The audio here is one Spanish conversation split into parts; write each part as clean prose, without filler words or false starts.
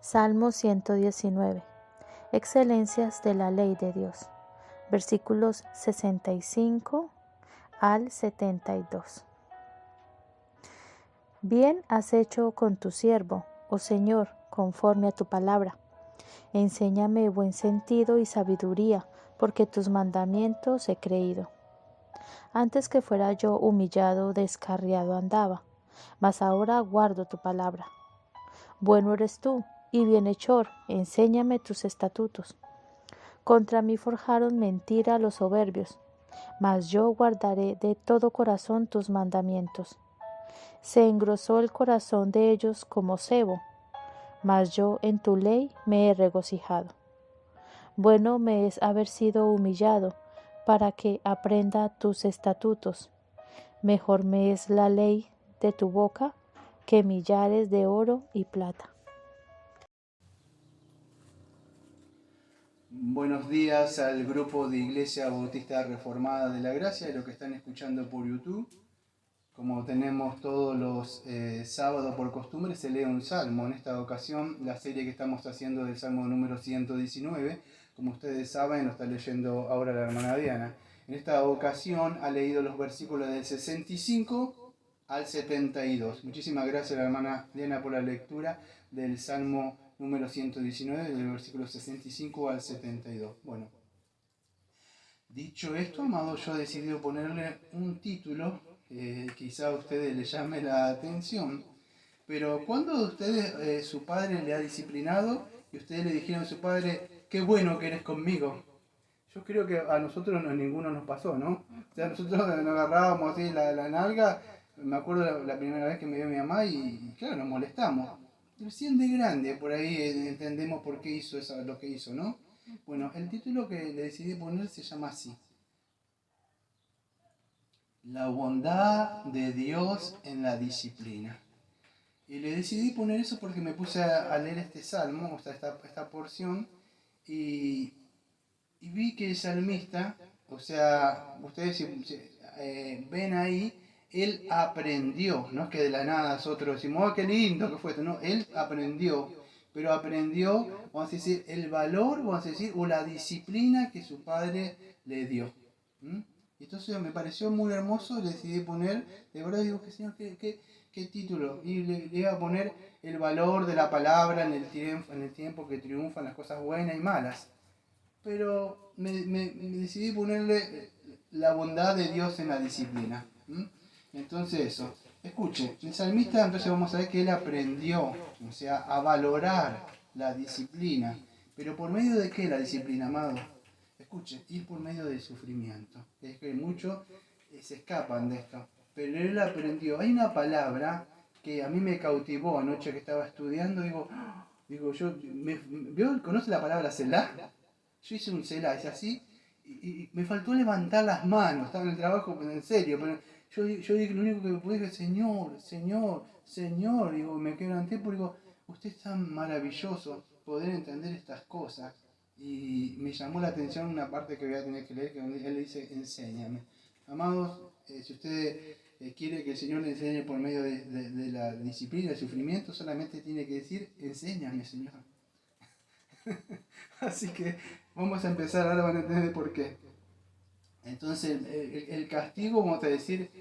Salmo 119. Excelencias de la ley de Dios. Versículos 65 al 72. Bien has hecho con tu siervo, oh Señor, conforme a tu palabra. Enséñame buen sentido y sabiduría, porque tus mandamientos he creído. Antes que fuera yo humillado, descarriado andaba, mas ahora guardo tu palabra. Bueno eres tú y bienhechor, enséñame tus estatutos. Contra mí forjaron mentira los soberbios, mas yo guardaré de todo corazón tus mandamientos. Se engrosó el corazón de ellos como sebo, mas yo en tu ley me he regocijado. Bueno me es haber sido humillado, para que aprenda tus estatutos. Mejor me es la ley de tu boca que millares de oro y plata. Buenos días al grupo de Iglesia Bautista Reformada de la Gracia y los que están escuchando por YouTube. Como tenemos todos los sábados por costumbre, se lee un salmo. En esta ocasión, la serie que estamos haciendo del salmo número 119, como ustedes saben, lo está leyendo ahora la hermana Diana. En esta ocasión ha leído los versículos del 65 al 72. Muchísimas gracias a la hermana Diana por la lectura del salmo número 119, del versículo 65 al 72. Bueno, dicho esto, amado, yo he decidido ponerle un título que quizá a ustedes les llame la atención. Pero ¿cuándo de ustedes su padre le ha disciplinado y ustedes le dijeron a su padre, qué bueno que eres conmigo? Yo creo que a nosotros ninguno nos pasó, ¿no? O sea, nosotros nos agarrábamos así la nalga. Me acuerdo la primera vez que me vio mi mamá y claro, nos molestamos. Recién de grande, por ahí entendemos por qué hizo eso, lo que hizo, ¿no? Bueno, el título que le decidí poner se llama así: La bondad de Dios en la disciplina. Y le decidí poner eso porque me puse a leer este salmo, o sea, esta porción, y vi que el salmista, o sea, ustedes ven ahí, él aprendió, no es que de la nada nosotros decimos, oh, qué lindo que fue esto, no, él aprendió, pero aprendió, vamos a decir, el valor, vamos a decir, o la disciplina que su padre le dio. ¿Mm? Entonces me pareció muy hermoso, le decidí poner, de verdad digo, que señor, qué título, y le iba a poner el valor de la palabra en el tiempo que triunfan las cosas buenas y malas. Pero me decidí ponerle la bondad de Dios en la disciplina. Entonces eso, escuche, el salmista entonces vamos a ver que él aprendió, o sea, a valorar la disciplina. Pero ¿por medio de qué la disciplina, amado? Escuche, y por medio del sufrimiento. Es que muchos se escapan de esto. Pero él aprendió. Hay una palabra que a mí me cautivó anoche que estaba estudiando. ¿Conoce la palabra Selah? Yo hice un Selah, es así, y me faltó levantar las manos, estaba en el trabajo, en serio, pero yo dije, lo único que pude decir, Señor, Señor, Señor, digo, me quebranté porque digo, usted es tan maravilloso poder entender estas cosas. Y me llamó la atención una parte que voy a tener que leer, que él dice, enséñame. Amados, si usted quiere que el Señor le enseñe por medio de la disciplina, del sufrimiento, solamente tiene que decir, enséñame, Señor. Así que vamos a empezar, ahora van a entender por qué. Entonces, el castigo, vamos a decir,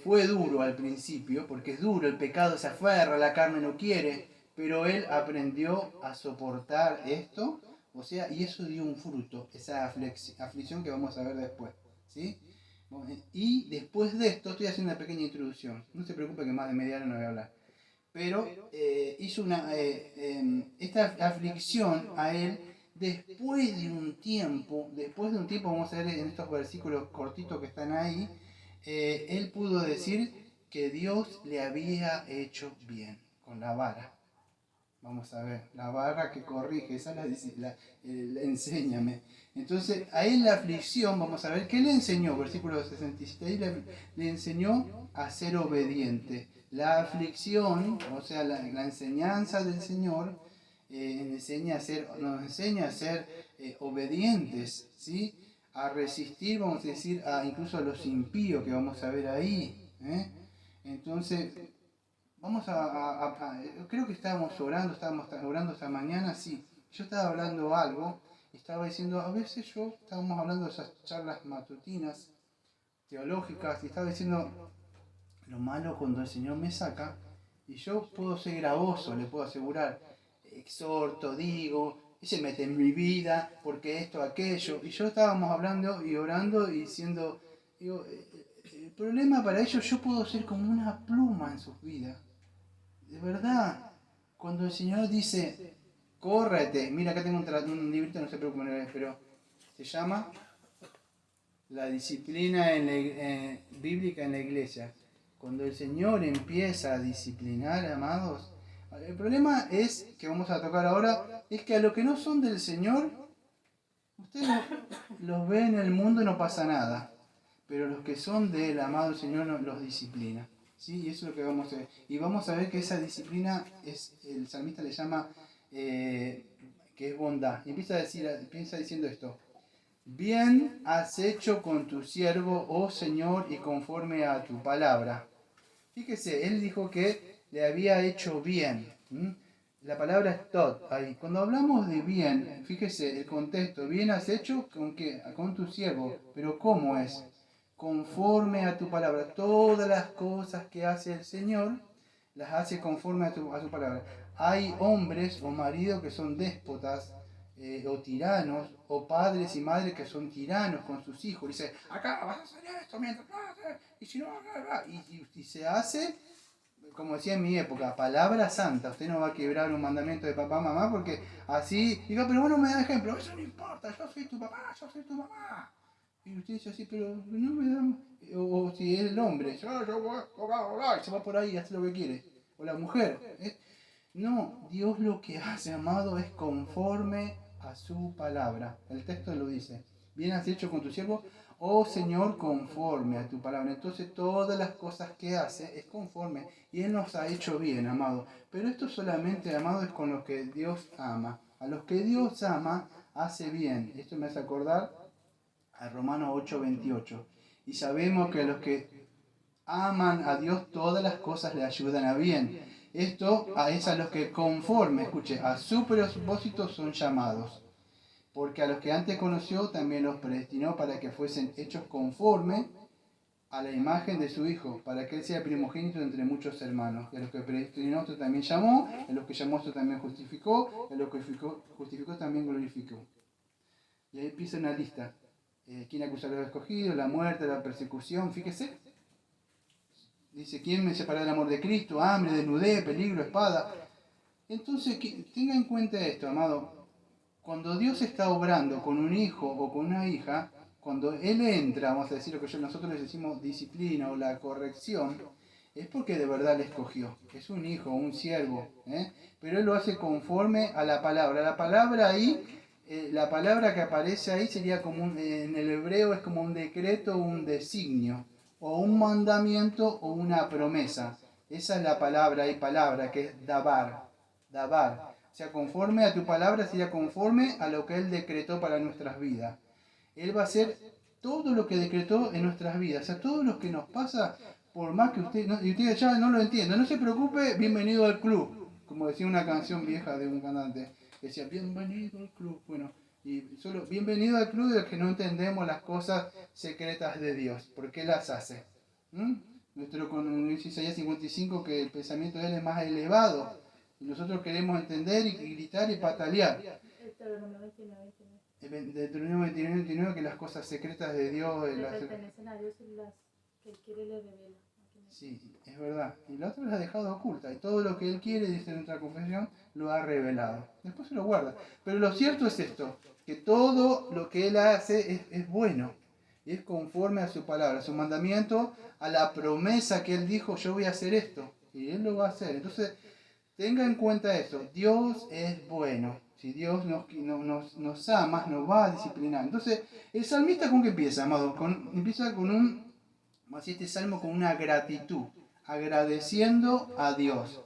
fue duro al principio, porque es duro, el pecado se aferra, la carne no quiere, pero él aprendió a soportar esto, o sea, y eso dio un fruto, esa aflicción que vamos a ver después, ¿sí? Y después de esto, estoy haciendo una pequeña introducción, no se preocupe que más de media hora no voy a hablar, pero hizo esta aflicción a él después de un tiempo, vamos a ver en estos versículos cortitos que están ahí, él pudo decir que Dios le había hecho bien con la vara. Vamos a ver, la vara que corrige, esa es la enséñame. Entonces, a él la aflicción, vamos a ver, ¿qué le enseñó? Versículo 67, le enseñó a ser obediente. La aflicción, o sea, la enseñanza del Señor, nos enseña a ser obedientes, ¿sí? A resistir, vamos a decir, incluso a los impíos que vamos a ver ahí. Entonces, vamos creo que estábamos orando esta mañana, sí. Yo estaba hablando algo, estaba diciendo, a veces estábamos hablando de esas charlas matutinas, teológicas, y estaba diciendo lo malo cuando el Señor me saca, y yo puedo ser gravoso, le puedo asegurar, exhorto, digo, y se mete en mi vida, porque esto, aquello, y yo estábamos hablando y orando y diciendo, digo, el problema para ellos, yo puedo ser como una pluma en sus vidas. De verdad, cuando el Señor dice, córrete, mira acá tengo un librito, no sé por qué, pero se llama La disciplina bíblica en la iglesia. Cuando el Señor empieza a disciplinar, amados, el problema es, que vamos a tocar ahora, es que a los que no son del Señor, ustedes los ven en el mundo y no pasa nada. Pero los que son del amado Señor los disciplina. ¿Sí? Y eso es lo que vamos a ver. Y vamos a ver que esa disciplina, el salmista le llama, que es bondad. Y empieza diciendo esto. Bien has hecho con tu siervo, oh Señor, y conforme a tu palabra. Fíjese, él dijo que le había hecho bien. La palabra es tot. Ahí. Cuando hablamos de bien, fíjese el contexto. Bien has hecho con tu siervo. Pero ¿cómo es? Conforme a tu palabra. Todas las cosas que hace el Señor, las hace conforme a su palabra. Hay hombres o maridos que son déspotas, o tiranos, o padres y madres que son tiranos con sus hijos. Dice, acá vas a hacer esto, mientras y si no, y se hace, como decía en mi época, palabra santa. Usted no va a quebrar un mandamiento de papá, mamá, porque así, diga, pero bueno, me da ejemplo, eso no importa, yo soy tu papá, yo soy tu mamá. Y usted dice así, pero no me da, o si es el hombre, yo voy, se va por ahí y hace lo que quiere. O la mujer. No, Dios lo que hace, amado, es conforme a su palabra. El texto lo dice. Bien has hecho con tu siervo, oh Señor, conforme a tu palabra. Entonces todas las cosas que hace es conforme. Y Él nos ha hecho bien, amado. Pero esto solamente, amado, es con los que Dios ama. A los que Dios ama, hace bien. Esto me hace acordar a Romanos 8:28. Y sabemos que a los que aman a Dios, todas las cosas le ayudan a bien. Esto es a los que conforme, escuche, a su propósito son llamados. Porque a los que antes conoció también los predestinó para que fuesen hechos conforme a la imagen de su Hijo, para que Él sea primogénito entre muchos hermanos. Y a los que predestinó esto también llamó, a los que llamó esto también justificó, a los que justificó también glorificó. Y ahí empieza una lista. ¿Quién acusará a los escogidos? La muerte, la persecución, fíjese. Dice, ¿quién me separará del amor de Cristo? Hambre, desnudez, peligro, espada. Entonces, tenga en cuenta esto, amado. Cuando Dios está obrando con un hijo o con una hija, cuando Él entra, vamos a decir lo que nosotros le decimos disciplina o la corrección, es porque de verdad le escogió. Es un hijo, un siervo, pero Él lo hace conforme a la palabra. La palabra ahí, la palabra que aparece ahí sería como en el hebreo es como un decreto, un designio, o un mandamiento o una promesa. Esa es la palabra ahí, palabra, que es dabar. Dabar. O sea, conforme a tu palabra sería conforme a lo que Él decretó para nuestras vidas. Él va a hacer todo lo que decretó en nuestras vidas. O sea, todo lo que nos pasa, por más que y usted ya no lo entienda, no se preocupe, bienvenido al club. Como decía una canción vieja de un cantante, que decía, bienvenido al club. Bueno, y solo bienvenido al club de los que no entendemos las cosas secretas de Dios, porque Él las hace. Nuestro con Isaías 55, que el pensamiento de Él es más elevado, y nosotros queremos entender y gritar y patalear. Deuteronomio 29, que las cosas secretas de Dios le pertenecen a Dios y las que Él quiere le revela. Sí, es verdad. Y la otra las ha dejado oculta. Y todo lo que Él quiere, dice en nuestra confesión, lo ha revelado. Después se lo guarda. Pero lo cierto es esto, que todo lo que Él hace es bueno. Y es conforme a su palabra, a su mandamiento, a la promesa que Él dijo, yo voy a hacer esto. Y Él lo va a hacer. Entonces, tenga en cuenta eso. Dios es bueno. Si Dios nos ama, nos va a disciplinar. Entonces, el salmista, ¿con qué empieza, amado? Empieza con así este salmo con una gratitud, agradeciendo a Dios.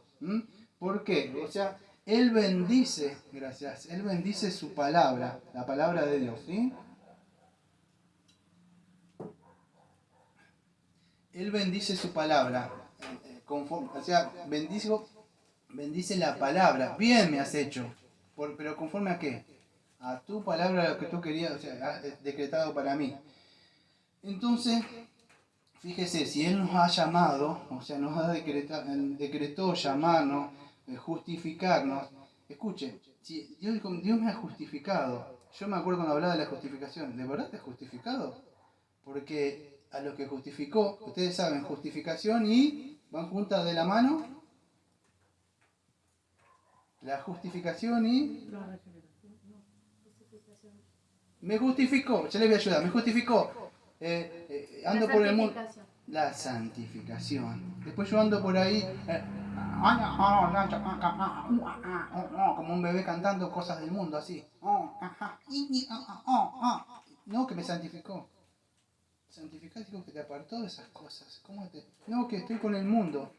¿Por qué? O sea, Él bendice, gracias, Él bendice su palabra, la palabra de Dios, ¿sí? Él bendice su palabra. o sea, bendice la palabra. Bien me has hecho. Pero ¿conforme a qué? A tu palabra, lo que tú querías, o sea, has decretado para mí. Entonces, fíjese, si Él nos ha llamado, o sea, nos ha decretado llamarnos, justificarnos. Escuche, si Dios me ha justificado. Yo me acuerdo cuando hablaba de la justificación. ¿De verdad te has justificado? Porque a los que justificó, ustedes saben, justificación y van juntas de la mano. La justificación y... Me justificó, ya le voy a ayudar, me justificó. Ando por el mundo. La santificación. Después yo ando por ahí como un bebé cantando cosas del mundo así. No, que me santificó. Santificar digo que te apartó de esas cosas. No, que estoy con el mundo.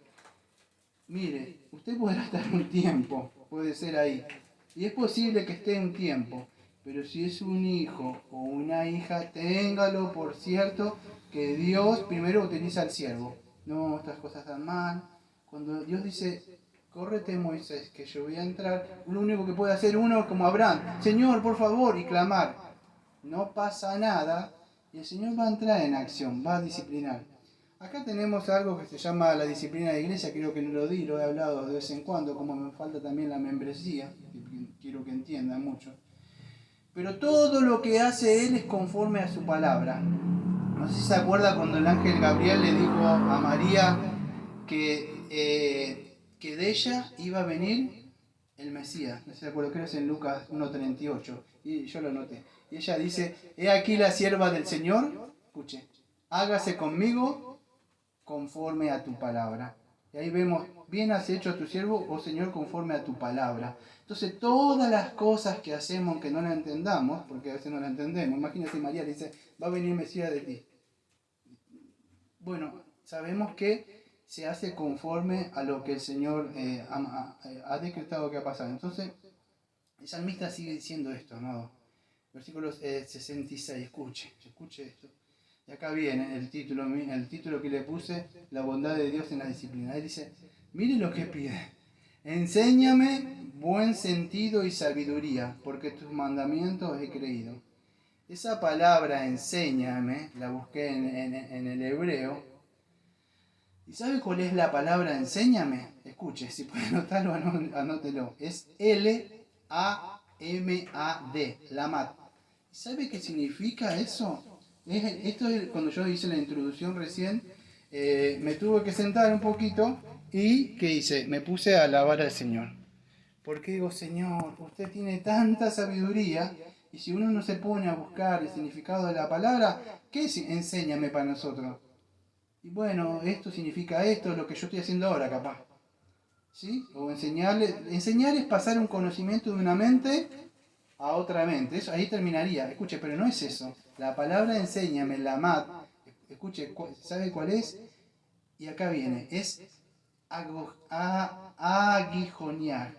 Mire, usted podrá estar un tiempo, puede ser ahí. Y es posible que esté un tiempo. Pero si es un hijo o una hija, téngalo por cierto que Dios primero utiliza al siervo. No, estas cosas están mal. Cuando Dios dice, córrete Moisés, que yo voy a entrar, lo único que puede hacer uno es como Abraham, Señor, por favor, y clamar. No pasa nada y el Señor va a entrar en acción, va a disciplinar. Acá tenemos algo que se llama la disciplina de iglesia, creo que no lo di, lo he hablado de vez en cuando, como me falta también la membresía, que quiero que entiendan mucho. Pero todo lo que hace Él es conforme a su palabra. No sé si se acuerda cuando el ángel Gabriel le dijo a María que de ella iba a venir el Mesías. No sé si se acuerda, creo que es en Lucas 1:38, y yo lo anoté. Y ella dice, he aquí la sierva del Señor, escuche, hágase conmigo conforme a tu palabra. Y ahí vemos, bien has hecho a tu siervo, oh Señor, conforme a tu palabra. Entonces, todas las cosas que hacemos que no la entendamos, porque a veces no la entendemos, imagínate María dice, va a venir Mesías de ti. Bueno, sabemos que se hace conforme a lo que el Señor ha decretado que ha pasado. Entonces, el salmista sigue diciendo esto, amado. Versículo 66, escuche esto. Y acá viene el título que le puse, la bondad de Dios en la disciplina. Él dice, mire lo que pide. Enséñame buen sentido y sabiduría, porque tus mandamientos he creído. Esa palabra enséñame, la busqué en el hebreo. ¿Y sabe cuál es la palabra enséñame? Escuche, si puede anotarlo, anótelo. Es L-A-M-A-D, Lamad. ¿Sabe qué significa eso? Esto es cuando yo hice la introducción recién, me tuve que sentar un poquito y ¿qué hice? Me puse a alabar al Señor. Porque digo, Señor, usted tiene tanta sabiduría y si uno no se pone a buscar el significado de la palabra, ¿qué es? Enséñame para nosotros. Y bueno, esto significa esto, lo que yo estoy haciendo ahora capaz. ¿Sí? O enseñar es pasar un conocimiento de una mente a otra mente. Eso ahí terminaría. Escuche, pero no es eso. La palabra enséñame, la mat. Escuche, ¿sabe cuál es? Y acá viene. Es aguijonear,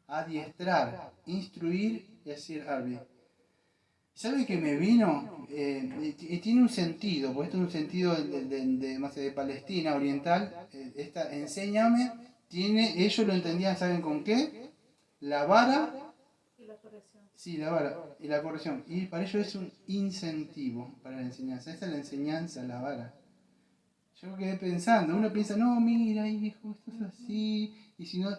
adiestrar, instruir y hacer arbit. ¿Sabe que me vino? Y tiene un sentido, porque esto es un sentido de Palestina oriental. Enséñame, ellos lo entendían, ¿saben con qué? La vara. Sí, la vara y la corrección. Y para ello es un incentivo para la enseñanza. Esa es la enseñanza, la vara. Yo quedé pensando, uno piensa, no, mira, hijo, esto es así. Y si no,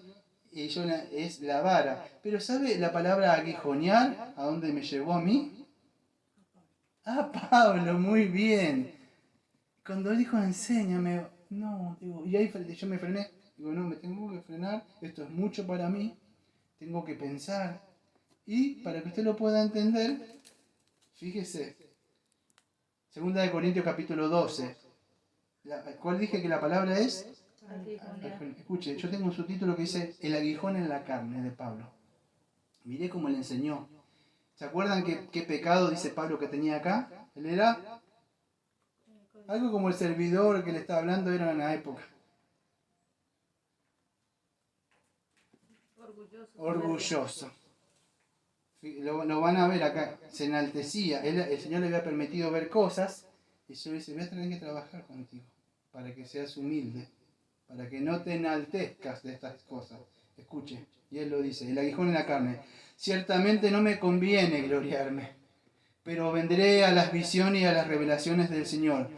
es la vara. Pero ¿sabe la palabra aguijonear? ¿A dónde me llevó a mí? Ah, Pablo, muy bien. Cuando él dijo, enséñame, no, digo, y ahí yo me frené. Digo, no, me tengo que frenar, esto es mucho para mí, tengo que pensar. Y para que usted lo pueda entender, fíjese, 2 Corintios capítulo 12. ¿Cuál dije que la palabra es? Escuche, yo tengo un subtítulo que dice el aguijón en la carne de Pablo. Miré cómo le enseñó. ¿Se acuerdan qué pecado dice Pablo que tenía acá? Él era algo como el servidor que le estaba hablando era en la época. Orgulloso. Lo van a ver acá, se enaltecía. El Señor le había permitido ver cosas y yo dice, voy a tener que trabajar contigo para que seas humilde. para que no te enaltezcas de estas cosas. Escuche, y él lo dice, el aguijón en la carne. Ciertamente no me conviene gloriarme, pero vendré a las visiones y a las revelaciones del Señor.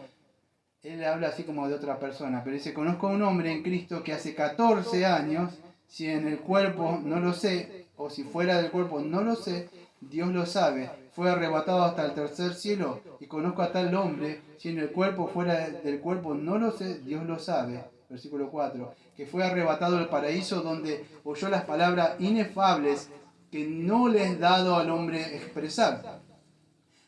Él habla así como de otra persona, pero dice, conozco a un hombre en Cristo que hace 14 años, si en el cuerpo no lo sé, o si fuera del cuerpo no lo sé, Dios lo sabe, fue arrebatado hasta el tercer cielo, y conozco a tal hombre, si en el cuerpo fuera del cuerpo no lo sé, Dios lo sabe. Versículo 4, que fue arrebatado al paraíso donde oyó las palabras inefables que no le es dado al hombre expresar.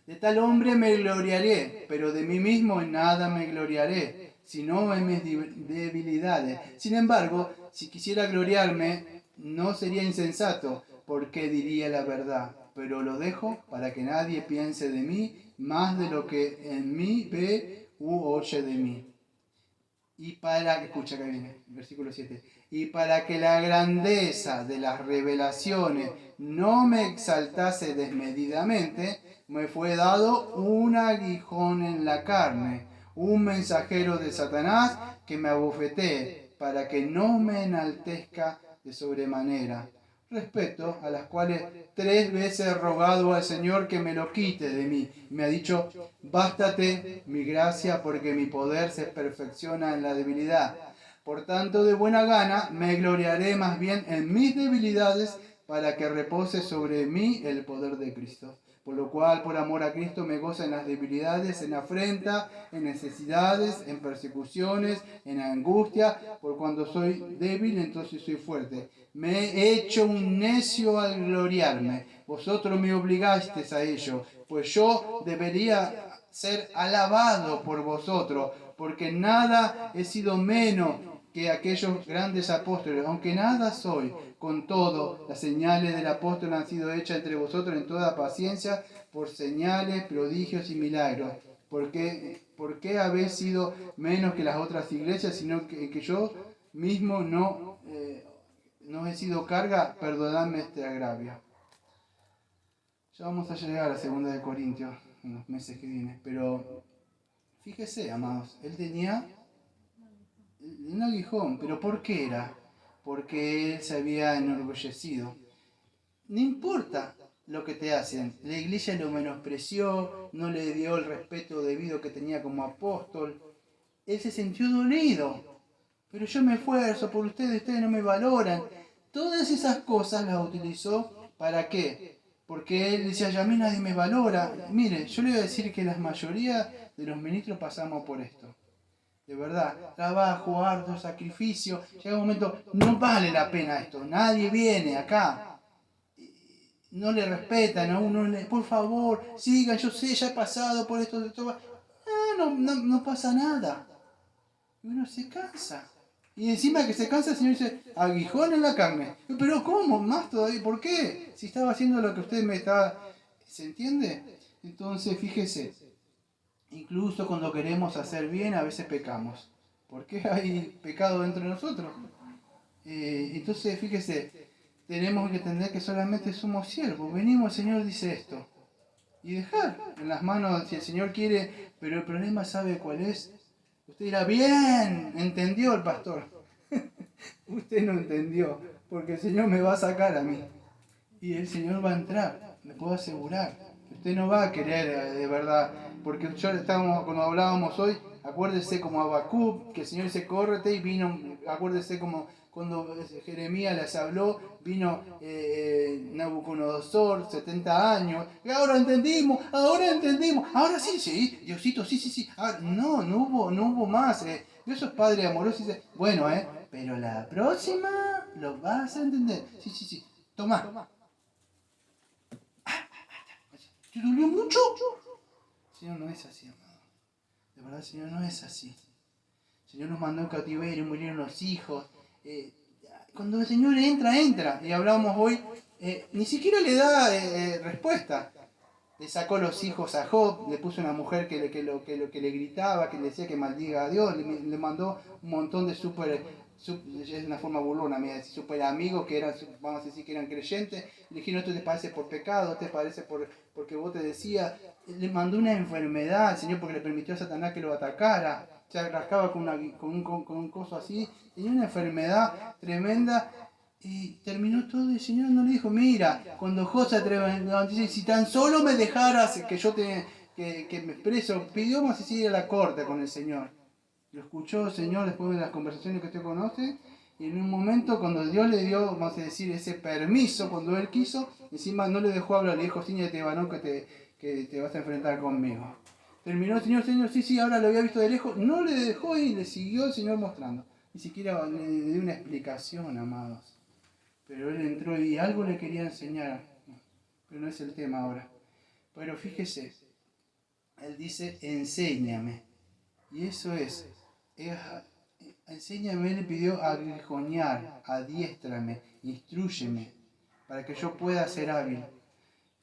De tal hombre me gloriaré, pero de mí mismo en nada me gloriaré, sino en mis debilidades. Sin embargo, si quisiera gloriarme, no sería insensato, porque diría la verdad. Pero lo dejo para que nadie piense de mí más de lo que en mí ve u oye de mí. Y para que, escucha acá viene, versículo 7, y para que la grandeza de las revelaciones no me exaltase desmedidamente, me fue dado un aguijón en la carne, un mensajero de Satanás que me abofetee, para que no me enaltezca de sobremanera, respecto a las cuales 3 veces he rogado al Señor que me lo quite de mí. Me ha dicho, bástate mi gracia, porque mi poder se perfecciona en la debilidad. Por tanto, de buena gana me gloriaré más bien en mis debilidades, para que repose sobre mí el poder de Cristo. Por lo cual, por amor a Cristo, me gozo en las debilidades, en afrenta, en necesidades, en persecuciones, en angustia, por cuando soy débil, entonces soy fuerte. Me he hecho un necio al gloriarme. Vosotros me obligasteis a ello, pues yo debería ser alabado por vosotros, porque nada he sido menos que aquellos grandes apóstoles, aunque nada soy. Con todo, las señales del apóstol han sido hechas entre vosotros en toda paciencia por señales, prodigios y milagros. ¿Por qué habéis sido menos que las otras iglesias, sino que yo mismo no he sido carga? Perdonadme este agravio. Ya vamos a llegar a 2 de Corintios en los meses que vienen, pero fíjese, amados, él tenía un aguijón, pero ¿por qué era? Porque él se había enorgullecido. No importa lo que te hacen, la iglesia lo menospreció, no le dio el respeto debido que tenía como apóstol, él se sintió dolido, pero yo me esfuerzo por ustedes no me valoran. Todas esas cosas las utilizó, ¿para qué? Porque él decía, ya a mí nadie me valora. Mire, yo le voy a decir que la mayoría de los ministros pasamos por esto. De verdad, trabajo, arduo, sacrificio. Llega un momento, no vale la pena esto. Nadie viene acá. No le respetan a uno. Por favor, sigan, yo sé, ya he pasado por esto. No pasa nada. Y uno se cansa. Y encima que se cansa, el Señor dice, aguijón en la carne. Pero ¿cómo? Más todavía. ¿Por qué? Si estaba haciendo lo que usted me estaba... ¿Se entiende? Entonces, fíjese. Incluso cuando queremos hacer bien, a veces pecamos. ¿Por qué hay pecado dentro de nosotros? Entonces, fíjese, tenemos que entender que solamente somos siervos. Venimos, el Señor dice esto. Y dejar en las manos, si el Señor quiere, pero el problema, ¿sabe cuál es? Usted dirá, bien, entendió el pastor. Usted no entendió, porque el Señor me va a sacar a mí. Y el Señor va a entrar, le puedo asegurar. Usted no va a querer de verdad, porque cuando hablábamos hoy, acuérdese como Habacuc, que el Señor dice, córrete, y vino, acuérdese como cuando Jeremías les habló, vino Nabucodonosor, 70 años, y ahora entendimos, ahora sí, Diosito, sí, ahora, no hubo más, Dios es Padre amoroso y dice, bueno, pero la próxima lo vas a entender, sí, toma. ¿Te dolió mucho? El Señor no es así, amado. De verdad, el Señor no es así. El Señor nos mandó en cautiverio, murieron los hijos. Cuando el Señor entra. Y hablamos hoy, ni siquiera le da respuesta. Le sacó los hijos a Job, le puso una mujer que le gritaba, que le decía que maldiga a Dios, le mandó un montón de es una forma burlona, mira, decir super amigos que eran, vamos a decir que eran creyentes, le dijeron, esto te parece por pecado, te parece porque vos te decías, le mandó una enfermedad al Señor porque le permitió a Satanás que lo atacara. se rascaba con un coso así, tenía una enfermedad tremenda y terminó todo y el Señor no le dijo, mira, cuando José atreve, dice, si tan solo me dejaras que yo que me expreso, pidió más y ir a la corte con el Señor. Lo escuchó el Señor después de las conversaciones que usted conoce y en un momento cuando Dios le dio, vamos a decir, ese permiso, cuando Él quiso, encima no le dejó hablar, le dijo, ciñete varón que te vas a enfrentar conmigo. Terminó el Señor, sí, ahora lo había visto de lejos, no le dejó y le siguió el Señor mostrando. Ni siquiera le dio una explicación, amados. Pero Él entró y algo le quería enseñar, pero no es el tema ahora. Pero fíjese, Él dice, enséñame. Y eso es enséñame, le pidió aguijonear, adiéstrame, instrúyeme, para que yo pueda ser hábil.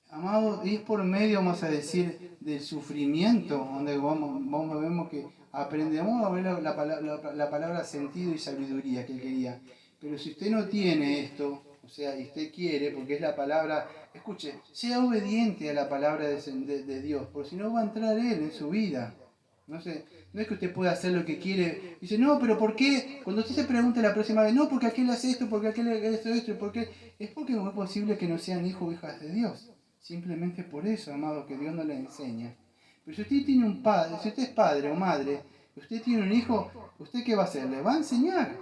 Amado, es por medio, vamos a decir, del sufrimiento, donde vemos que aprendemos a ver la palabra sentido y sabiduría que él quería. Pero si usted no tiene esto, o sea, y usted quiere, porque es la palabra, escuche, sea obediente a la palabra de Dios, porque si no va a entrar Él en su vida. No sé, no es que usted pueda hacer lo que quiere. Dice, no, pero ¿por qué? Cuando usted se pregunte la próxima vez, no, porque aquel hace esto, porque aquel hace esto, porque es porque no es posible que no sean hijos o hijas de Dios. Simplemente por eso, amado, que Dios no le enseña. Pero si usted tiene un padre, si usted es padre o madre, usted tiene un hijo, ¿usted qué va a hacer? Le va a enseñar,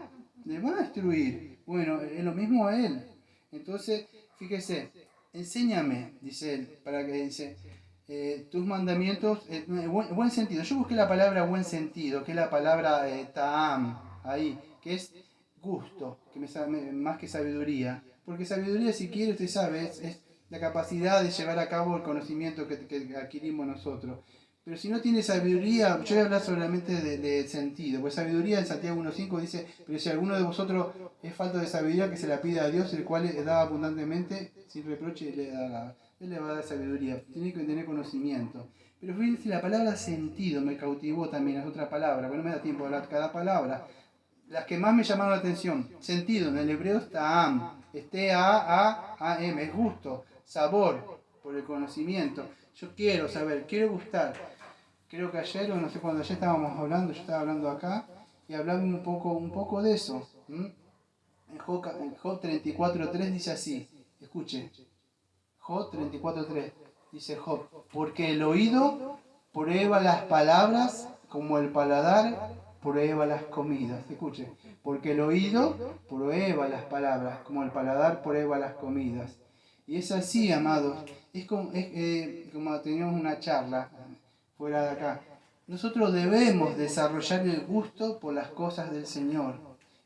le va a instruir. Bueno, es lo mismo a él. Entonces, fíjese, enséñame, dice él, para que dice, tus mandamientos, buen sentido. Yo busqué la palabra buen sentido, que es la palabra ta'am, ahí, que es gusto, que más que sabiduría. Porque sabiduría, si quiere, usted sabe, es la capacidad de llevar a cabo el conocimiento que adquirimos nosotros. Pero si no tiene sabiduría, yo voy a hablar solamente de sentido, pues sabiduría en Santiago 1.5 dice, pero si alguno de vosotros es falta de sabiduría, que se la pida a Dios, el cual le da abundantemente, sin reproche, Él le va a dar sabiduría, tiene que tener conocimiento. Pero fíjense, la palabra sentido me cautivó también, es otra palabra, porque no me da tiempo de hablar cada palabra. Las que más me llamaron la atención, sentido, en el hebreo es ta'am, es T-A-A-A-M, es gusto, sabor, por el conocimiento. Yo quiero saber, quiero gustar. Creo que ayer, o no sé cuándo, ayer estábamos hablando, yo estaba hablando acá, y hablaba un poco de eso. En Job 34.3 dice así, escuche, Job 34.3 dice Job, porque el oído prueba las palabras como el paladar prueba las comidas. Escuche, porque el oído prueba las palabras como el paladar prueba las comidas. Y es así, amados, es como teníamos una charla fuera de acá. Nosotros debemos desarrollar el gusto por las cosas del Señor.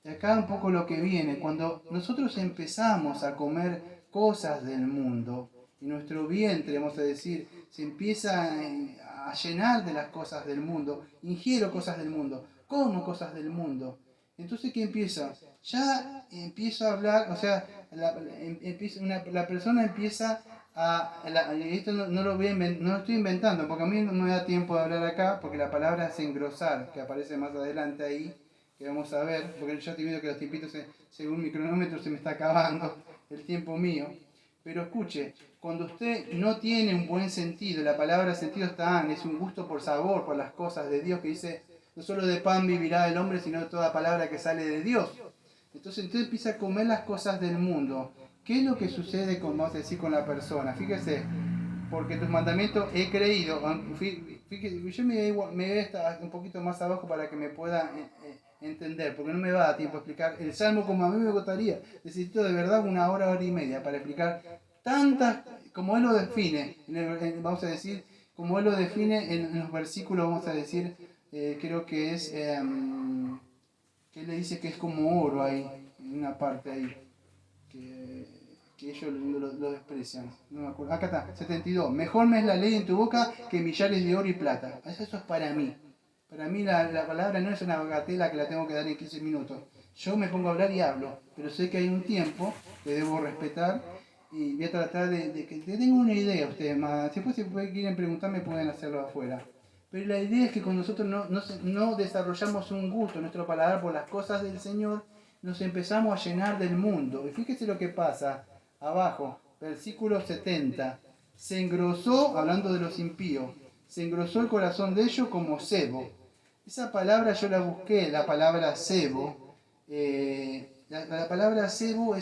Y acá un poco lo que viene, cuando nosotros empezamos a comer cosas del mundo, y nuestro vientre, vamos a decir, se empieza a llenar de las cosas del mundo, ingiero cosas del mundo, como cosas del mundo. Entonces, ¿qué empieza? Ya empiezo a hablar, o sea, la persona empieza esto no lo estoy inventando, porque a mí no me da tiempo de hablar acá, porque la palabra es engrosar, que aparece más adelante ahí, que vamos a ver, porque ya estoy viendo que los tiempitos, según mi cronómetro, se me está acabando el tiempo mío. Pero escuche, cuando usted no tiene un buen sentido, la palabra sentido es un gusto por sabor, por las cosas de Dios, que dice, no solo de pan vivirá el hombre, sino de toda palabra que sale de Dios. Entonces empieza a comer las cosas del mundo. ¿Qué es lo que sucede con, vamos a decir, con la persona? Fíjese, porque tus mandamientos he creído. Fíjese, yo me voy hasta un poquito más abajo para que me pueda entender, porque no me va a dar tiempo a explicar el Salmo como a mí me gustaría. Necesito de verdad una hora y media para explicar tantas, como Él lo define, vamos a decir, como Él lo define en los versículos, vamos a decir, creo que es, que Él le dice que es como oro ahí, en una parte ahí, que ellos lo desprecian. No me acuerdo. Acá está, 72. Mejor me es la ley en tu boca que millares de oro y plata. Eso es para mí. Para mí la palabra no es una bagatela que la tengo que dar en 15 minutos. Yo me pongo a hablar y hablo, pero sé que hay un tiempo que debo respetar y voy a tratar de que tengan una idea ustedes más. Después si quieren preguntarme pueden hacerlo afuera. Pero la idea es que cuando nosotros no desarrollamos un gusto, nuestro paladar por las cosas del Señor, nos empezamos a llenar del mundo. Y fíjese lo que pasa abajo, versículo 70. Se engrosó, hablando de los impíos, se engrosó el corazón de ellos como cebo, Esa palabra yo la busqué, la palabra sebo. La palabra sebo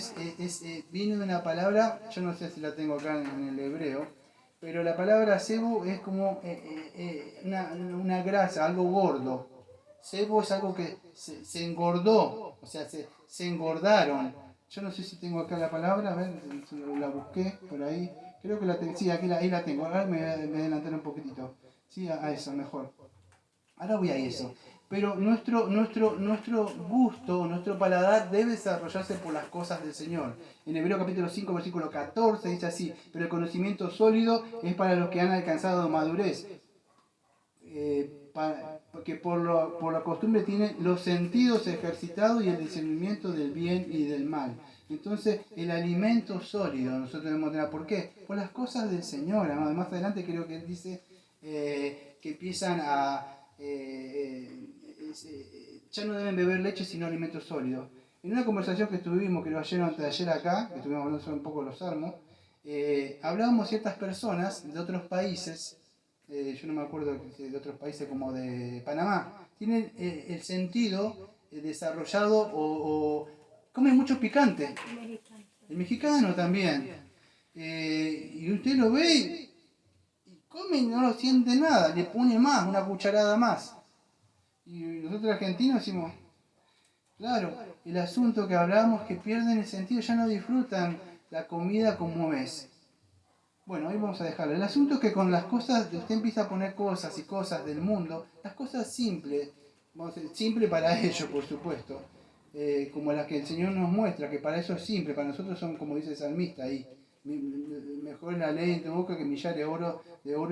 viene de una palabra, yo no sé si la tengo acá en el hebreo, pero la palabra sebo es como una grasa, algo gordo. Sebo es algo que se engordó, o sea, se engordaron. Yo no sé si tengo acá la palabra, a ver, si la busqué por ahí. Creo que la tengo, sí, aquí ahí la tengo. Ahora me voy a adelantar un poquitito. Sí, a eso, mejor. Ahora voy a eso. Pero nuestro gusto, nuestro paladar debe desarrollarse por las cosas del Señor. En Hebreo capítulo 5, versículo 14 dice así: pero el conocimiento sólido es para los que han alcanzado madurez. Porque por la costumbre tienen los sentidos ejercitados y el discernimiento del bien y del mal. Entonces, el alimento sólido nosotros debemos tener. ¿Por qué? Por las cosas del Señor. Más adelante creo que él dice que empiezan a... ya no deben beber leche sino alimentos sólidos. En una conversación que tuvimos, que lo ayer o antes de ayer acá, que estuvimos hablando sobre un poco de los salmos, hablábamos ciertas personas de otros países, yo no me acuerdo de otros países como de Panamá, tienen el sentido desarrollado o comen mucho picante. El mexicano también. Y usted lo ve y come y no lo siente nada, le pone más, una cucharada más. Y nosotros argentinos decimos, claro, el asunto que hablamos que pierden el sentido, ya no disfrutan la comida como es. Bueno, hoy vamos a dejarlo. El asunto es que con las cosas, usted empieza a poner cosas y cosas del mundo, las cosas simples, simple para ellos, por supuesto, como las que el Señor nos muestra, que para eso es simple, para nosotros son, como dice el salmista ahí, mejor la ley en tu boca que millares de oro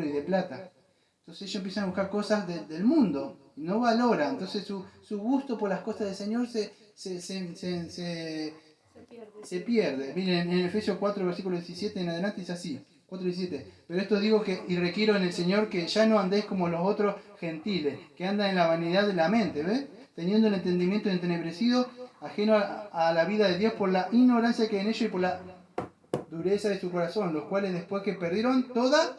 y de plata. Entonces ellos empiezan a buscar cosas del mundo y no valoran. Entonces su gusto por las cosas del Señor se pierde. Miren, en Efesios 4, versículo 17 en adelante dice así. 4:17. Pero esto digo y requiero en el Señor que ya no andéis como los otros gentiles, que andan en la vanidad de la mente, ¿ves? Teniendo el entendimiento entenebrecido, ajeno a la vida de Dios por la ignorancia que hay en ellos y por la dureza de su corazón, los cuales después que perdieron toda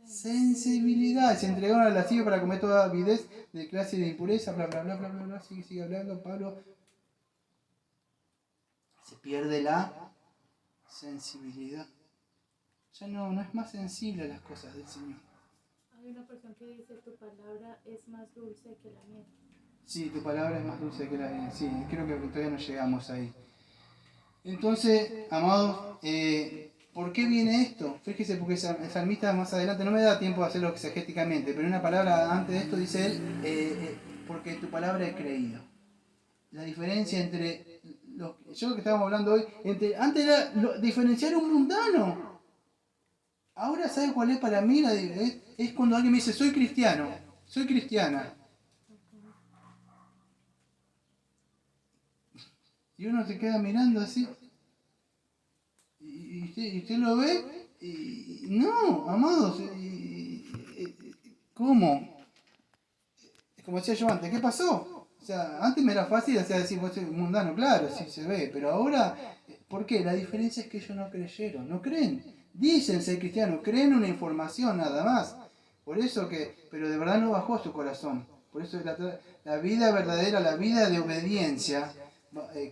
sensibilidad, se entregaron a la lascivia para comer toda avidez de clase de impureza, bla bla bla bla bla bla, sigue hablando Pablo. Se pierde la sensibilidad. Ya no es más sensible a las cosas del Señor. Hay una persona que dice, tu palabra es más dulce que la miel. Sí, tu palabra es más dulce que la miel. Sí, creo que todavía no llegamos ahí. Entonces, amados, ¿por qué viene esto? Fíjese, porque el salmista más adelante, no me da tiempo de hacerlo exegéticamente, pero una palabra antes de esto dice él, porque tu palabra he creído. La diferencia entre, yo que estábamos hablando hoy, antes era diferenciar un mundano. Ahora, ¿sabe cuál es para mí? Es cuando alguien me dice, soy cristiano, soy cristiana. Y uno se queda mirando así. Y usted lo ve. Y no, amados. ¿Cómo? Como decía yo antes, ¿qué pasó? O sea, antes me era fácil decir, vos sos mundano, claro, sí se ve. Pero ahora, ¿por qué? La diferencia es que ellos no creyeron, no creen. Dicen ser cristianos, creen una información nada más. Por eso pero de verdad no bajó a su corazón. Por eso la vida verdadera, la vida de obediencia,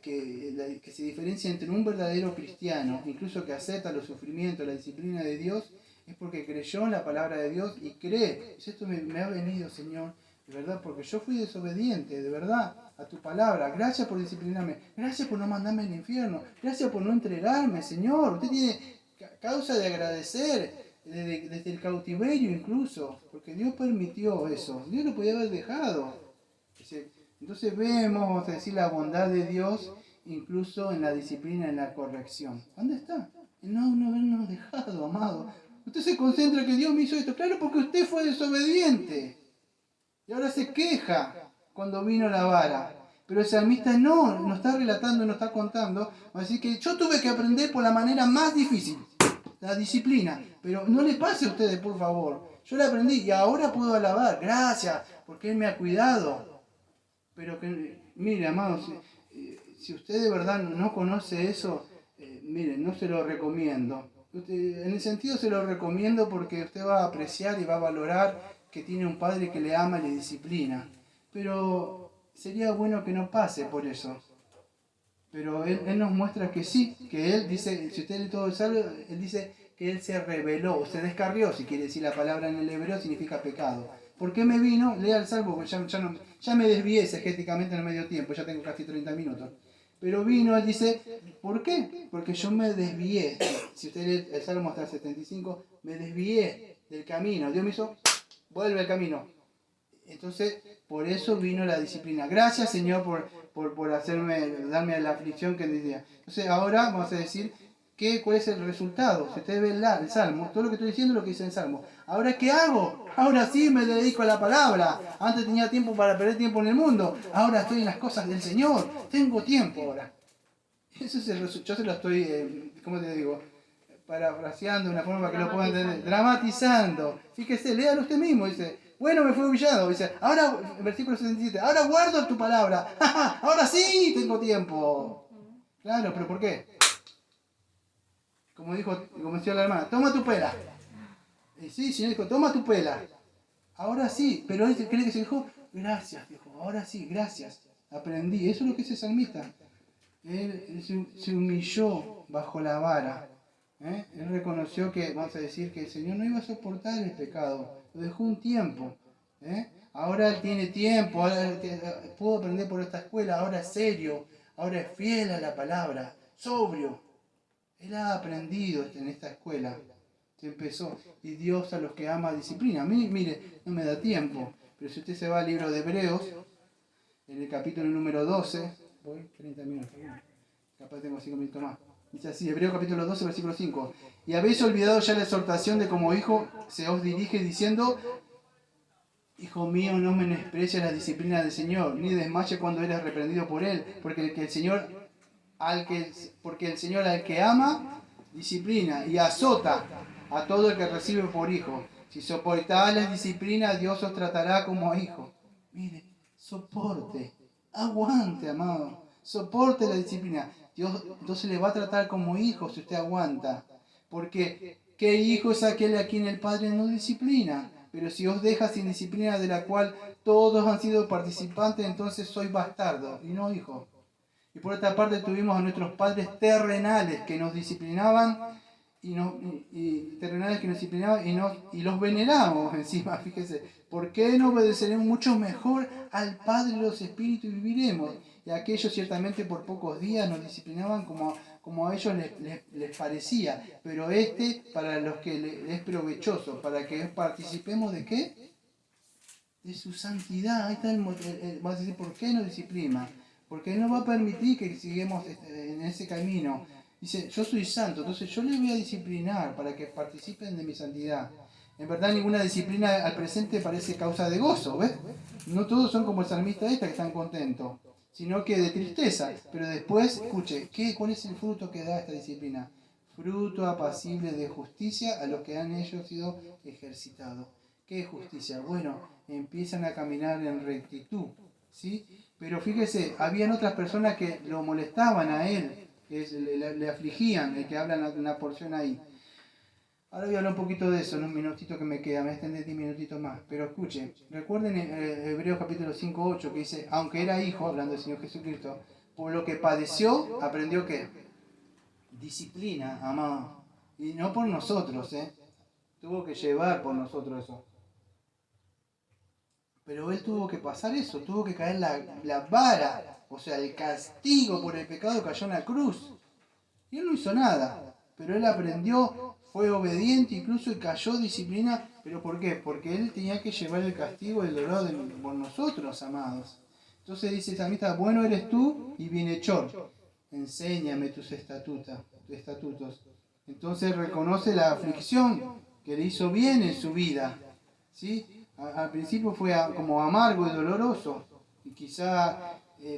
que se diferencia entre un verdadero cristiano, incluso que acepta los sufrimientos, la disciplina de Dios, es porque creyó en la palabra de Dios y cree. Y esto me ha venido, Señor, de verdad, porque yo fui desobediente, de verdad, a tu palabra. Gracias por disciplinarme. Gracias por no mandarme al infierno. Gracias por no entregarme, Señor. Usted tiene causa de agradecer desde el cautiverio incluso, porque Dios permitió eso. Dios lo podía haber dejado. Entonces vemos, vamos a decir, la bondad de Dios incluso en la disciplina, en la corrección. ¿Dónde está? En no habernos dejado, amado. Usted se concentra en que Dios me hizo esto. Claro, porque usted fue desobediente. Y ahora se queja cuando vino la vara. Pero el salmista no está relatando, no está contando. Así que yo tuve que aprender por la manera más difícil, la disciplina. Pero no le pase a ustedes, por favor. Yo la aprendí y ahora puedo alabar. Gracias, porque Él me ha cuidado. Pero que, mire, amados, si usted de verdad no conoce eso, mire, no se lo recomiendo. En el sentido se lo recomiendo porque usted va a apreciar y va a valorar que tiene un padre que le ama y le disciplina. pero sería bueno que no pase por eso. Pero él nos muestra que sí, que él dice, si usted lee todo el salmo, él dice que él se rebeló o se descarrió, si quiere decir la palabra en el hebreo, significa pecado. ¿Por qué me vino? Lea el salmo, porque ya me desvié exegéticamente en el medio tiempo, ya tengo casi 30 minutos. Pero vino, él dice, ¿por qué? Porque yo me desvié. Si usted lee el salmo hasta el 75, me desvié del camino. Dios me hizo, vuelve al camino. Entonces, por eso vino la disciplina. Gracias, Señor, por darme la aflicción que decía. Entonces, ahora vamos a decir cuál es el resultado. Si ustedes ven el Salmo, todo lo que estoy diciendo es lo que dice el Salmo. ¿Ahora qué hago? Ahora sí me dedico a la palabra. Antes tenía tiempo para perder tiempo en el mundo. Ahora estoy en las cosas del Señor. Tengo tiempo ahora. Eso es el resultado. Yo se lo estoy, ¿cómo te digo? Parafraseando de una forma que lo puedan entender. Dramatizando. Fíjese, léalo usted mismo. Dice, bueno, me fue humillado. Dice, ahora, versículo 67, ahora guardo tu palabra. Ahora sí tengo tiempo. Claro, pero ¿por qué? Como decía la hermana, toma tu pela. Y sí, el Señor dijo, toma tu pela. Ahora sí, pero él cree que se dijo, gracias, dijo, ahora sí, gracias. Aprendí. Eso es lo que es el salmista. Él se humilló bajo la vara. Él reconoció que, vamos a decir, que el Señor no iba a soportar el pecado. Lo dejó un tiempo. Ahora él tiene tiempo, ahora pudo aprender por esta escuela, ahora es serio, ahora es fiel a la palabra, sobrio. Él ha aprendido en esta escuela. Se empezó. Y Dios a los que ama disciplina. A mí, mire, no me da tiempo. Pero si usted se va al libro de Hebreos, en el capítulo número 12, voy 30 minutos. Capaz tengo 5 minutos más. Dice así, Hebreos capítulo 12, versículo 5. Y habéis olvidado ya la exhortación de como hijo se os dirige diciendo, hijo mío, no menosprecies la disciplina del Señor, ni desmayes cuando eres reprendido por Él, porque el Señor al que ama, disciplina y azota a todo el que recibe por hijo. Si soportáis la disciplina, Dios os tratará como a hijos. Mire, soporte, aguante, amado, soporte la disciplina. Dios entonces le va a tratar como hijo si usted aguanta. Porque, ¿qué hijo es aquel a quien el Padre no disciplina? Pero si os deja sin disciplina de la cual todos han sido participantes, entonces sois bastardos y no hijos. Y por otra parte tuvimos a nuestros padres terrenales que nos disciplinaban y los veneramos encima, fíjese. ¿Por qué no obedeceremos mucho mejor al Padre de los Espíritus y viviremos? Y aquellos ciertamente por pocos días nos disciplinaban como a ellos les parecía, pero para los que les es provechoso, para que participemos ¿de qué? De su santidad. Ahí está vas a decir, ¿por qué nos disciplina? Porque Él no va a permitir que sigamos en ese camino. Dice, yo soy santo, entonces yo les voy a disciplinar para que participen de mi santidad. En verdad ninguna disciplina al presente parece causa de gozo, ¿ves? No todos son como el salmista que están contentos, sino que de tristeza. Pero después, escuche, ¿cuál es el fruto que da esta disciplina? Fruto apacible de justicia a los que han ellos sido ejercitados. ¿Qué es justicia? Bueno, empiezan a caminar en rectitud, ¿sí? Pero fíjese, habían otras personas que lo molestaban a él, que le afligían, el que hablan una porción ahí. Ahora voy a hablar un poquito de eso, en un minutito que me queda, me extendí 10 minutitos más. Pero escuchen, recuerden Hebreos capítulo 5, 8, que dice, aunque era hijo, hablando del Señor Jesucristo, por lo que padeció, aprendió ¿qué? Disciplina, amado. Y no por nosotros, tuvo que llevar por nosotros eso. Pero él tuvo que pasar eso, tuvo que caer la vara, o sea, el castigo por el pecado cayó en la cruz. Y él no hizo nada, pero él aprendió, fue obediente, incluso y cayó disciplina. ¿Pero por qué? Porque él tenía que llevar el castigo y el dolor por nosotros, amados. Entonces dice el salmista, bueno eres tú y bienhechor, enséñame tus estatutos. Entonces reconoce la aflicción que le hizo bien en su vida, ¿sí? Al principio fue como amargo y doloroso, y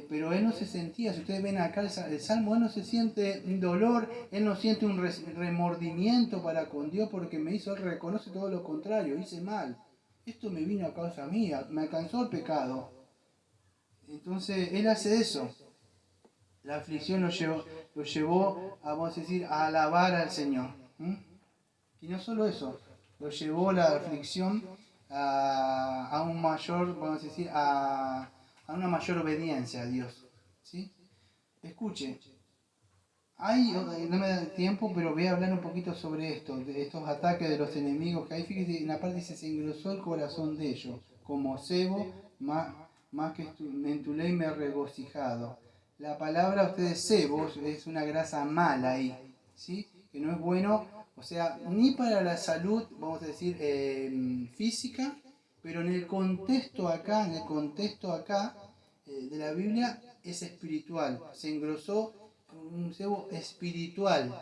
pero él no se sentía, si ustedes ven acá el Salmo, él no se siente un dolor, él no siente un remordimiento para con Dios porque me hizo, él reconoce todo lo contrario, hice mal, esto me vino a causa mía, me alcanzó el pecado. Entonces él hace eso, la aflicción lo llevó vamos a decir, a alabar al Señor. Y no solo eso, lo llevó la aflicción a un mayor, vamos a decir, a a una mayor obediencia a Dios. ¿Sí? Escuche, no me da tiempo, pero voy a hablar un poquito sobre esto, de estos ataques de los enemigos, que ahí fíjese, en la parte dice, se engrosó el corazón de ellos, como cebo, más que en tu ley me he regocijado. La palabra, ustedes, cebo, es una grasa mala ahí, ¿sí? Que no es bueno, o sea, ni para la salud, vamos a decir, física, pero en el contexto acá, de la Biblia, es espiritual, se engrosó un cebo espiritual.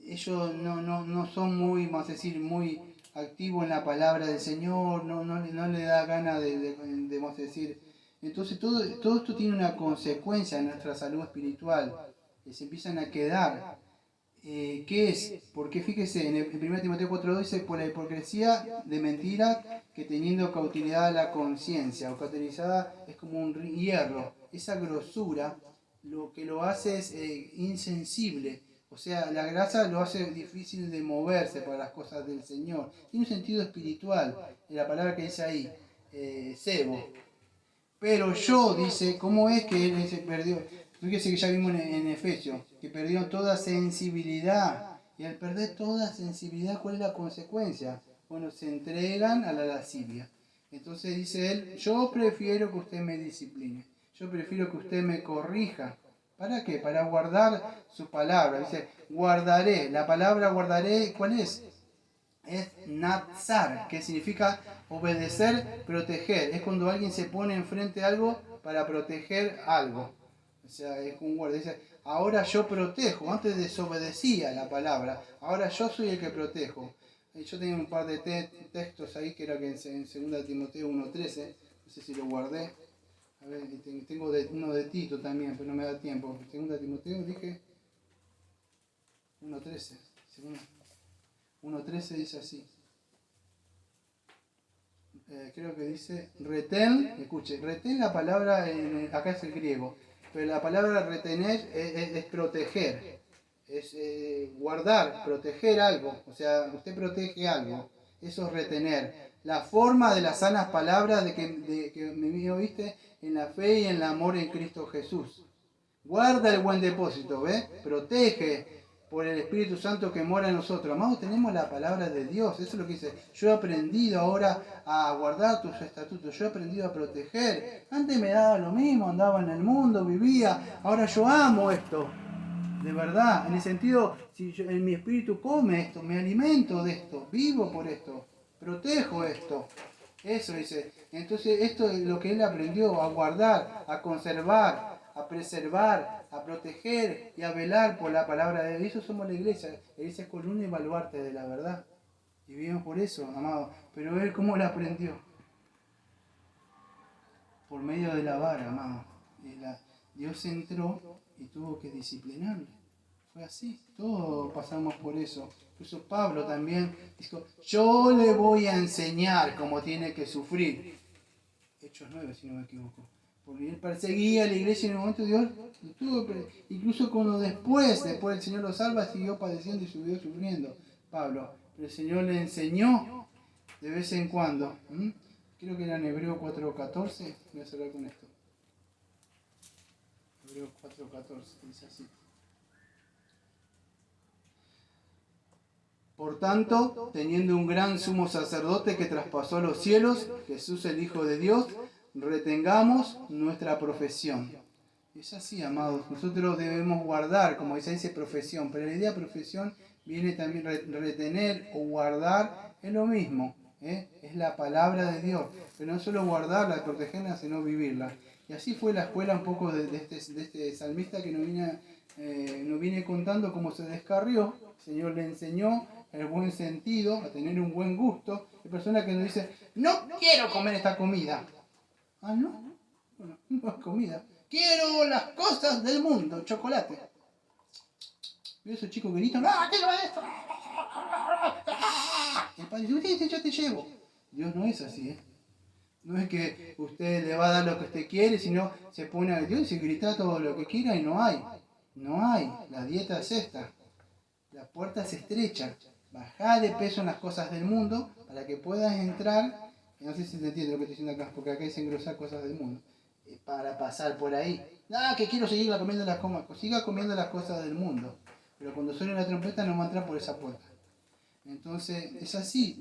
Ellos no son muy, vamos a decir, muy activos en la palabra del Señor, no le da ganas de, vamos a decir. Entonces todo esto tiene una consecuencia en nuestra salud espiritual, que se empiezan a quedar. ¿Qué es? Porque fíjese, en 1 Timoteo 4:2 dice, por la hipocresía de mentira que teniendo cauterizada la conciencia, o cauterizada es como un hierro, esa grosura lo que lo hace es insensible, o sea, la grasa lo hace difícil de moverse para las cosas del Señor. Tiene un sentido espiritual, la palabra que dice ahí, cebo. Pero yo, dice, ¿cómo es que él se perdió? Fíjese que ya vimos en Efesios, que perdió toda sensibilidad. Y al perder toda sensibilidad, ¿cuál es la consecuencia? Bueno, se entregan a la lascivia. Entonces dice él, yo prefiero que usted me discipline. Yo prefiero que usted me corrija. ¿Para qué? Para guardar su palabra. Dice, guardaré. La palabra guardaré, ¿cuál es? Es natzar, que significa obedecer, proteger. Es cuando alguien se pone enfrente de algo para proteger algo. O sea, es un guardia. Dice, ahora yo protejo. Antes desobedecía la palabra. Ahora yo soy el que protejo. Yo tenía un par de textos ahí que era que en 2 Timoteo 1:13. No sé si lo guardé. A ver, tengo uno de Tito también, pero no me da tiempo. 2 Timoteo dije 1:13. 1:13 dice así. Creo que dice retén, escuche, retén la palabra, acá es el griego, pero la palabra retener es proteger, es guardar, proteger algo, o sea, usted protege algo, eso es retener. La forma de las sanas palabras de que me oíste en la fe y en el amor en Cristo Jesús. Guarda el buen depósito, ¿ves? Protege por el Espíritu Santo que mora en nosotros. Amados, tenemos la palabra de Dios. Eso es lo que dice. Yo he aprendido ahora a guardar tus estatutos. Yo he aprendido a proteger. Antes me daba lo mismo, andaba en el mundo, vivía. Ahora yo amo esto. De verdad. En el sentido, si en mi espíritu come esto, me alimento de esto, vivo por esto, protejo esto. Eso dice. Entonces esto es lo que él aprendió, a guardar, a conservar, a preservar, a proteger y a velar por la palabra de Dios. Eso somos la iglesia. La iglesia es columna y baluarte de la verdad. Y vivimos por eso, amado. Pero él, ¿cómo la aprendió? Por medio de la vara, amado. Dios entró y tuvo que disciplinarle. Fue así. Todos pasamos por eso. Incluso Pablo también dijo, yo le voy a enseñar cómo tiene que sufrir. Hechos 9, si no me equivoco. Porque él perseguía a la iglesia y en el momento de Dios, incluso cuando después el Señor lo salva, siguió padeciendo y siguió sufriendo, Pablo. Pero el Señor le enseñó de vez en cuando. Creo que era en Hebreos 4:14. Voy a cerrar con esto. Hebreos 4:14, dice así. Por tanto, teniendo un gran sumo sacerdote que traspasó los cielos, Jesús el Hijo de Dios, retengamos nuestra profesión. Es así, amados. Nosotros debemos guardar, como dice profesión, pero la idea de profesión viene también retener o guardar, es lo mismo. Es la palabra de Dios. Pero no solo guardarla, protegerla, sino vivirla. Y así fue la escuela un poco de este salmista que nos viene contando cómo se descarrió. El Señor le enseñó el buen sentido, a tener un buen gusto. Hay personas que nos dicen, no quiero comer esta comida. Ah, no, bueno, no es comida. Quiero las cosas del mundo, chocolate. Y esos chicos gritan, ¡ah, quiero esto! El padre dice, yo te llevo. Dios no es así, ¿eh? No es que usted le va a dar lo que usted quiere, sino se pone a Dios y grita todo lo que quiera y no hay. No hay. La dieta es esta. La puerta se estrecha. Bajá de peso en las cosas del mundo para que puedas entrar No sé si se entiende lo que estoy diciendo acá, porque acá dice engrosar cosas del mundo. Para pasar por ahí. No, que quiero seguir comiendo las cosas. Siga comiendo las cosas del mundo. Pero cuando suene la trompeta no va a entrar por esa puerta. Entonces, es así.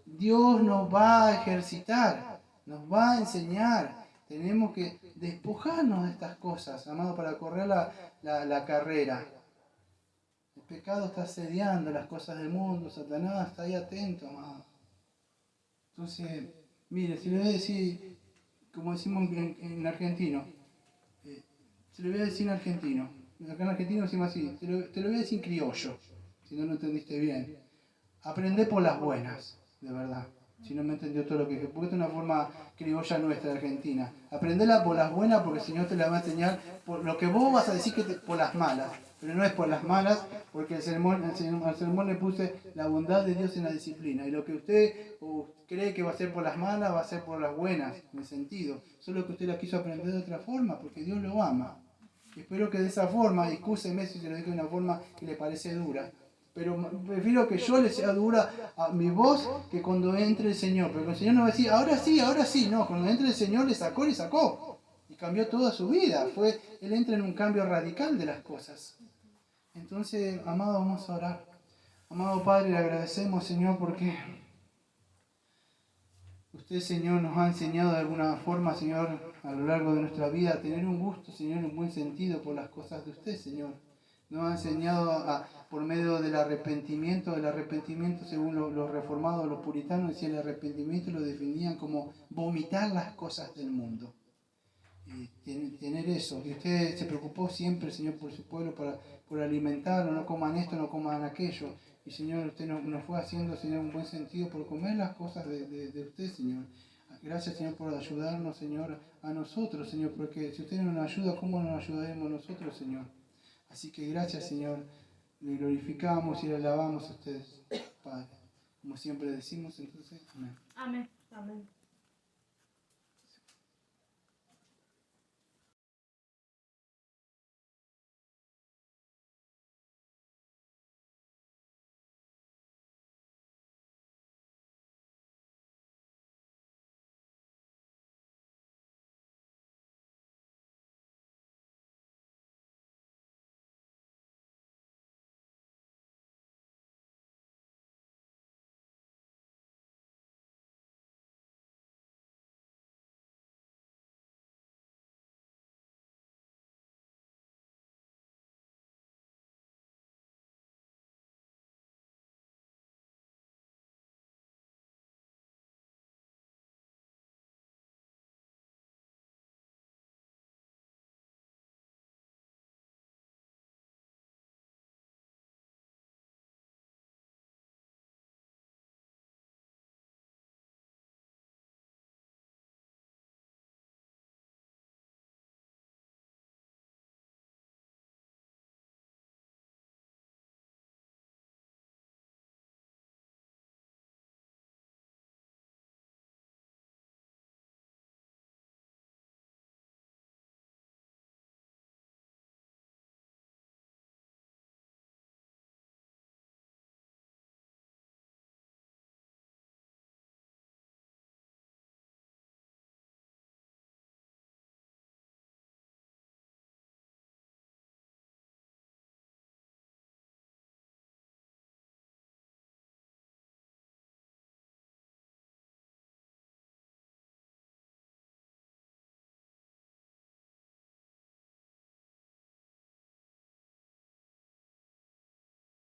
Dios nos va a ejercitar, nos va a enseñar. Tenemos que despojarnos de estas cosas, amado, para correr la carrera. El pecado está asediando las cosas del mundo, Satanás está ahí atento, amado. Entonces, mire, si le voy a decir, como decimos en argentino, se lo voy a decir en argentino. Acá en argentino decimos así, te lo voy a decir en criollo, si no lo entendiste bien. Aprende por las buenas, de verdad. Si no me entendió todo lo que dije, porque es una forma criolla nuestra, argentina. Aprendela por las buenas, porque el Señor te la va a enseñar por lo que vos vas a decir que por las malas. Pero no es por las malas, porque al sermón le puse la bondad de Dios en la disciplina. Y lo que usted cree que va a ser por las malas, va a ser por las buenas, en el sentido. Solo que usted la quiso aprender de otra forma, porque Dios lo ama. Y espero que de esa forma, excúseme si se lo dije de una forma que le parece dura, pero prefiero que yo le sea dura a mi voz que cuando entre el Señor. Pero el Señor no va a decir, ahora sí. No, cuando entre el Señor le sacó. Y cambió toda su vida. Él entra en un cambio radical de las cosas. Entonces, amado, vamos a orar. Amado Padre, le agradecemos, Señor, porque usted, Señor, nos ha enseñado de alguna forma, Señor, a lo largo de nuestra vida a tener un gusto, Señor, un buen sentido por las cosas de usted, Señor. Nos ha enseñado por medio del arrepentimiento según los reformados, los puritanos, decían el arrepentimiento lo definían como vomitar las cosas del mundo. Tener eso. Y usted se preocupó siempre, Señor, por su pueblo, por alimentarlo, no coman esto, no coman aquello. Y Señor, usted nos fue haciendo, Señor, un buen sentido por comer las cosas de usted, Señor. Gracias, Señor, por ayudarnos, Señor, a nosotros, Señor, porque si usted no nos ayuda, ¿cómo nos ayudaremos nosotros, Señor? Así que gracias, Señor. Le glorificamos y le alabamos a ustedes, Padre. Como siempre decimos, entonces, amén. Amén. Amén.